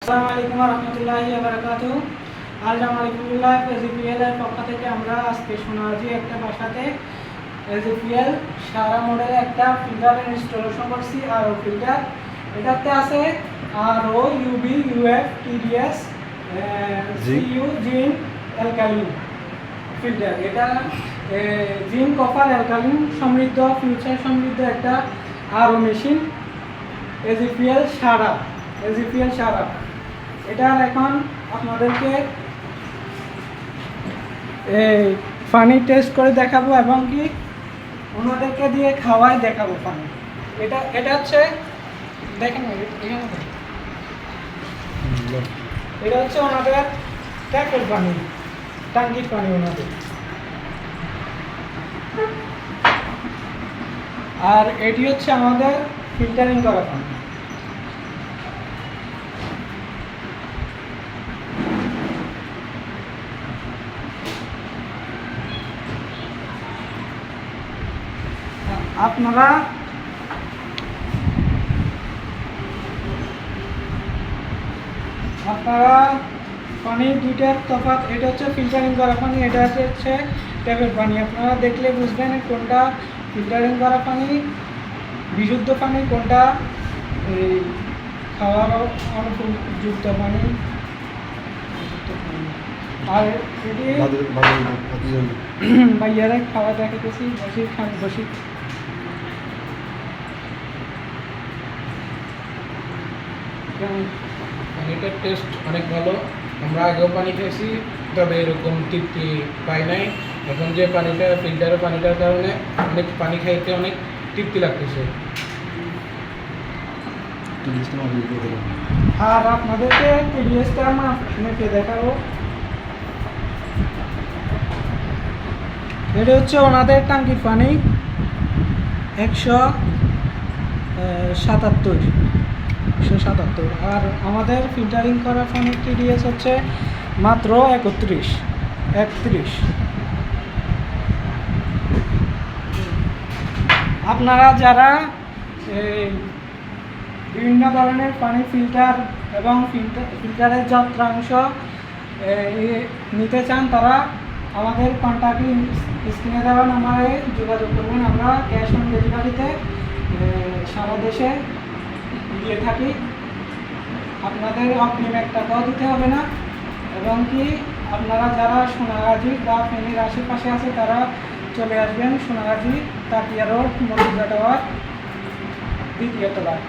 আসসালামু আলাইকুম ওয়া রাহমাতুল্লাহি ওয়া বারাকাতুহু। আলহামদুলিল্লাহ এজিপিএল এর পক্ষ থেকে আমরা আজকে সোনাগাজী একটা বাসাতে এজিপিএল সারা মডেলের একটা ফিল্টার ইনস্টলেশন করছি। আর ও ফিল্টার এটাতে আছে আর ও ইউবি ইউএফ টিডিএস সিইউ জিন অ্যালকালিন ফিল্টার। এটা জিঙ্ক কপার অ্যালকালিন সমৃদ্ধ ফিউচার সমৃদ্ধ একটা আর ও মেশিন এজিপিএল সারা। এটার এখন আপনাদেরকে পানি টেস্ট করে দেখাবো এবং কি ওনাদেরকে দিয়ে খাওয়াই দেখাবো পানি। এটা হচ্ছে দেখেন এটা হচ্ছে ওনাদের ট্যাপের পানি, টাঙ্কির পানি ওনাদের। আর এটি হচ্ছে আমাদের ফিল্টারিং করা পানি। আপনারা পানি দুইটার তফাৎ। এটা হচ্ছে ফিল্টারিং করা পানি, এটা হচ্ছে ট্যাপের পানি। আপনারা দেখলে বুঝবেন কোনটা ফিল্টারিং করা পানি বিশুদ্ধ পানি, কোনটা এই খাওয়ার অনুপযুক্ত পানি। আর এটি ভাইয়ারা খাওয়া দেখাতেছি, বসি। পানিটার টেস্ট অনেক ভালো। আমরা আগেও পানি খেয়েছি, তবে এরকম তৃপ্তি পাই নাই। এখন যে পানিটা ফিল্টারের পানিটার কারণে অনেক পানি খাইতে অনেক তৃপ্তি লাগতেছে। আর আপনাদেরকে টিডিএসটা মেপে দেখাবো। এটা হচ্ছে ওনাদের টাঙ্কির পানি 177। আর আমাদের ফিল্টারিং করা পানির টিডিএস হচ্ছে মাত্র 31। আপনারা যারা বিভিন্ন ধরনের পানি ফিল্টার এবং ফিল্টারের যন্ত্রাংশ নিতে চান, তারা আমাদের কন্ট্যাক্ট স্ক্রিনে দেওয়া নাম্বারে যোগাযোগ করবেন। আমরা ক্যাশ অন ডেলিভারিতে সারা দেশে দিয়ে থাকি। আপনাদের অগ্রিম 1 টাকাও দিতে হবে না। এবং কি আপনারা যারা সোনাগাজী বা ফেনীর আশেপাশে আছে তারা চলে আসবেন সোনাগাজী তাকিয়া রোড, মজুদা টাওয়ার, 2য় তলায়।